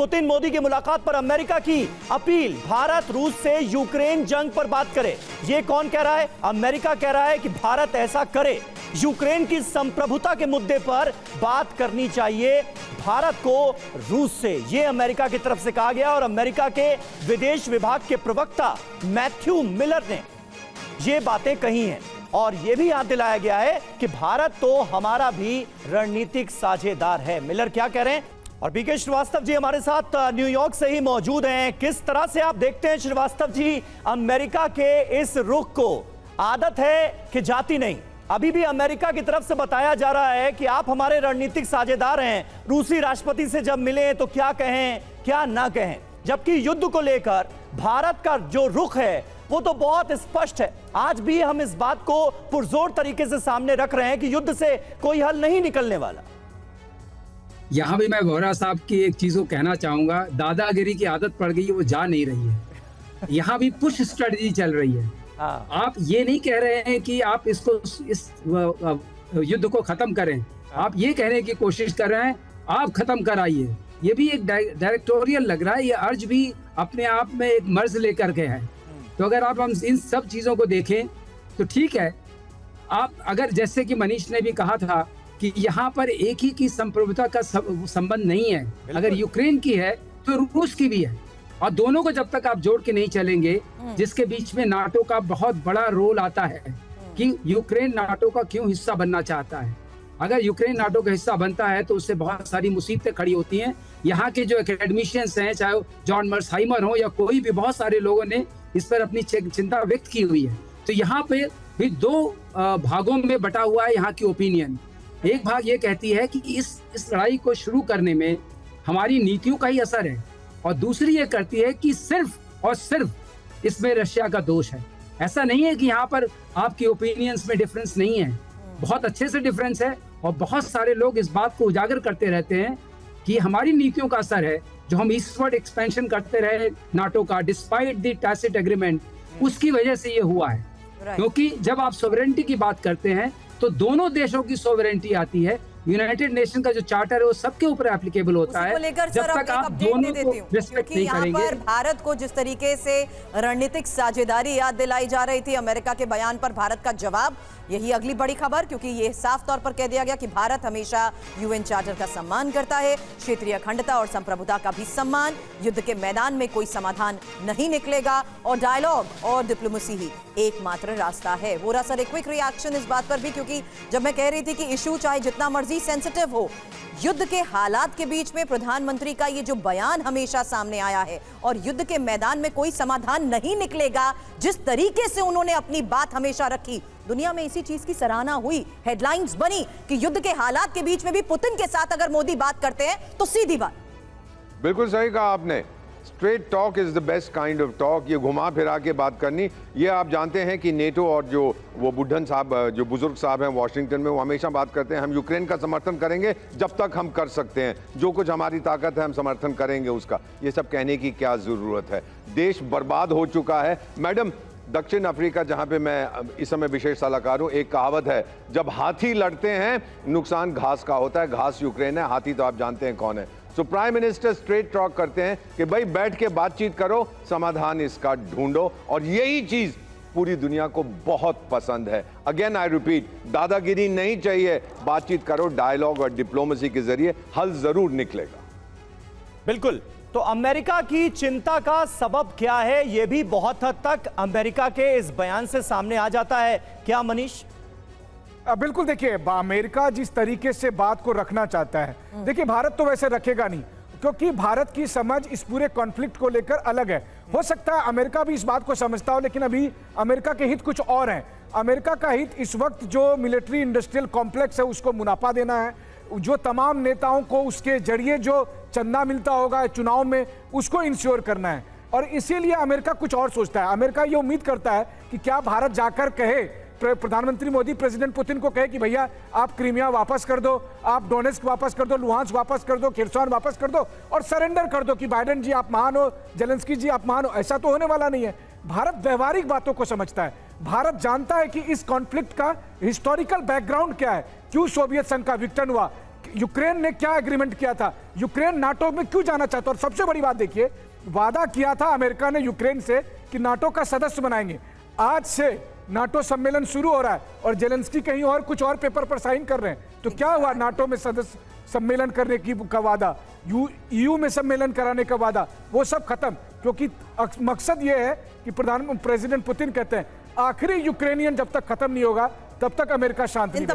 Putin Modi की मुलाकात पर अमेरिका की अपील, भारत रूस से यूक्रेन जंग पर बात करे। ये कौन कह रहा है? अमेरिका कह रहा है कि भारत ऐसा करे, यूक्रेन की संप्रभुता के मुद्दे पर बात करनी चाहिए भारत को रूस से। यह अमेरिका की तरफ से कहा गया और अमेरिका के विदेश विभाग के प्रवक्ता मैथ्यू मिलर ने यह बातें कही हैं और यह भी याद दिलाया गया है कि भारत तो हमारा भी रणनीतिक साझेदार है। मिलर क्या कह रहे हैं? और बीके श्रीवास्तव जी हमारे साथ न्यूयॉर्क से ही मौजूद हैं। किस तरह से आप देखते हैं श्रीवास्तव जी अमेरिका के इस रुख को? आदत है कि जाती नहीं। अभी भी अमेरिका की तरफ से बताया जा रहा है कि आप हमारे रणनीतिक साझेदार हैं, रूसी राष्ट्रपति से जब मिले तो क्या कहें क्या ना कहें, जबकि युद्ध को लेकर भारत का जो रुख है वो तो बहुत स्पष्ट है। आज भी हम इस बात को पुरजोर तरीके से सामने रख रहे हैं कि युद्ध से कोई हल नहीं निकलने वाला। यहाँ भी मैं वोहरा साहब की एक चीज को कहना चाहूंगा, दादागिरी की आदत पड़ गई है, वो जा नहीं रही है। यहाँ भी पुश स्ट्रेटजी चल रही है। आप ये नहीं कह रहे हैं कि आप इस युद्ध को खत्म करें, आप ये कहने की कोशिश कर रहे हैं आप खत्म कराइए। ये भी एक डायरेक्टोरियल लग रहा है। ये अर्ज भी अपने आप में एक मर्ज लेकर के है। तो अगर आप हम इन सब चीजों को देखें तो ठीक है। आप अगर जैसे कि मनीष ने भी कहा था कि यहाँ पर एक ही की संप्रभुता का संबंध नहीं है, अगर यूक्रेन की है तो रूस की भी है, और दोनों को जब तक आप जोड़ के नहीं चलेंगे, जिसके बीच में नाटो का बहुत बड़ा रोल आता है कि यूक्रेन नाटो का क्यों हिस्सा बनना चाहता है। अगर यूक्रेन नाटो का हिस्सा बनता है तो उससे बहुत सारी मुसीबतें खड़ी होती हैं। यहाँ के जो एकेडमिशियंस हैं, चाहे जॉन मर्सहाइमर हो या कोई भी, बहुत सारे लोगों ने इस पर अपनी चिंता व्यक्त की हुई है। तो यहाँ पे भी दो भागों में बटा हुआ है यहाँ की ओपिनियन। एक भाग ये कहती है कि इस लड़ाई को शुरू करने में हमारी नीतियों का ही असर है, और दूसरी ये करती है कि सिर्फ और सिर्फ इसमें रशिया का दोष है। ऐसा नहीं है कि यहाँ पर आपकी ओपिनियंस में डिफरेंस नहीं है, बहुत अच्छे से डिफरेंस है, और बहुत सारे लोग इस बात को उजागर करते रहते हैं कि हमारी नीतियों का असर है, जो हम ईस्टवर्ड एक्सपेंशन करते रहे नाटो का डिस्पाइट द टैसिट एग्रीमेंट, उसकी वजह से ये हुआ है। क्योंकि जब आप सोवरेनिटी की बात करते हैं तो दोनों देशों की सोवरेनिटी आती है। यूनाइटेड नेशन का जो चार्टर है वो सबके ऊपर एप्लीकेबल होता है। जब तक आप दोनों को रिस्पेक्ट नहीं करेंगे। पर भारत को जिस तरीके से रणनीतिक साझेदारी याद दिलाई जा रही थी, अमेरिका के बयान पर भारत का जवाब, यही अगली बड़ी खबर, क्योंकि ये साफ तौर पर कह दिया गया कि भारत हमेशा यूएन चार्टर का सम्मान करता है, क्षेत्रीय अखंडता और संप्रभुता का भी सम्मान। युद्ध के मैदान में कोई समाधान नहीं निकलेगा और डायलॉग और डिप्लोमेसी ही एकमात्र रास्ता है। वोरा सर, एक क्विक रिएक्शन इस बात पर भी, क्योंकि जब मैं कह रही थी कि इशू चाहे जितना मर्जी सेंसिटिव हो, युद्ध के हालात के बीच में प्रधानमंत्री का ये जो बयान हमेशा सामने आया है और युद्ध के मैदान में कोई समाधान नहीं निकलेगा, जिस तरीके से उन्होंने अपनी बात हमेशा रखी, दुनिया में इसी चीज की सराहना हुई, हेडलाइंस बनी कि युद्ध के हालात के बीच में भी पुतिन के साथ अगर मोदी बात करते हैं तो सीधी बात। बिल्कुल सही कहा आपने। Straight talk is the best kind of talk. ये घुमा फिरा के बात करनी, ये आप जानते हैं कि नेटो और जो वो बुढ़न साहब, जो बुजुर्ग साहब हैं वॉशिंगटन में, वो हमेशा बात करते हैं हम यूक्रेन का समर्थन करेंगे जब तक हम कर सकते हैं, जो कुछ हमारी ताकत है हम समर्थन करेंगे उसका। ये सब कहने की क्या जरूरत है? देश बर्बाद हो चुका है। मैडम, दक्षिण अफ्रीका जहां पे मैं इस समय विशेष सलाहकार हूं, एक कहावत है, जब हाथी लड़ते हैं नुकसान घास का होता है। घास यूक्रेन है, हाथी तो आप जानते हैं कौन है। So prime minister straight talk करते हैं कि भाई बैठ के बातचीत करो, समाधान इसका ढूंढो, और यही चीज पूरी दुनिया को बहुत पसंद है। अगेन आई रिपीट, दादागिरी नहीं चाहिए, बातचीत करो, डायलॉग और डिप्लोमेसी के जरिए हल जरूर निकलेगा। बिल्कुल। तो अमेरिका की चिंता का सबब क्या है, यह भी बहुत हद तक अमेरिका के इस बयान से सामने आ जाता है। क्या मनीष? बिल्कुल, देखिए अमेरिका जिस तरीके से बात को रखना चाहता है, देखिए भारत तो वैसे रखेगा नहीं, क्योंकि भारत की समझ इस पूरे कॉन्फ्लिक्ट को लेकर अलग है। हो सकता है अमेरिका भी इस बात को समझता हो, लेकिन अभी अमेरिका के हित कुछ और हैं। अमेरिका का हित इस वक्त जो मिलिट्री इंडस्ट्रियल कॉम्प्लेक्स है उसको मुनाफा देना है, जो तमाम नेताओं को उसके जरिए जो चंदा मिलता होगा चुनाव में उसको इंश्योर करना है, और इसीलिए अमेरिका कुछ और सोचता है। अमेरिका ये उम्मीद करता है कि क्या भारत जाकर कहे, प्रधानमंत्री मोदी प्रेसिडेंट पुतिन को कहे कि भैया आप क्रीमिया वापस कर दो, आप डोनेस्क वापस कर दो, लुहांस्क वापस कर दो, खिरसॉन वापस कर दो, और सरेंडर कर दो कि बाइडेन जी आप महान हो, जेलेंस्की जी आप महान हो। ऐसा तो होने वाला नहीं है। भारत व्यवहारिक बातों को समझता है। भारत जानता है कि इस कॉन्फ्लिक्ट का हिस्टोरिकल बैकग्राउंड क्या है, क्यों सोवियत संघ का विघटन हुआ, यूक्रेन ने क्या एग्रीमेंट किया था, यूक्रेन नाटो में क्यों जाना चाहता, और सबसे बड़ी बात देखिए, वादा किया था अमेरिका ने यूक्रेन से कि नाटो का सदस्य बनाएंगे। आज से नाटो सम्मेलन शुरू हो रहा है और जेलेंस्की कहीं और कुछ और पेपर पर साइन कर रहे हैं, तो क्या हुआ नाटो में सदस्य सम्मेलन करने की का वादा, ईयू में सम्मेलन कराने का वादा, वो सब खत्म। क्योंकि मकसद ये है कि प्रेसिडेंट पुतिन कहते हैं आखिरी यूक्रेनियन जब तक खत्म नहीं होगा तब तक अमेरिका शांत नहीं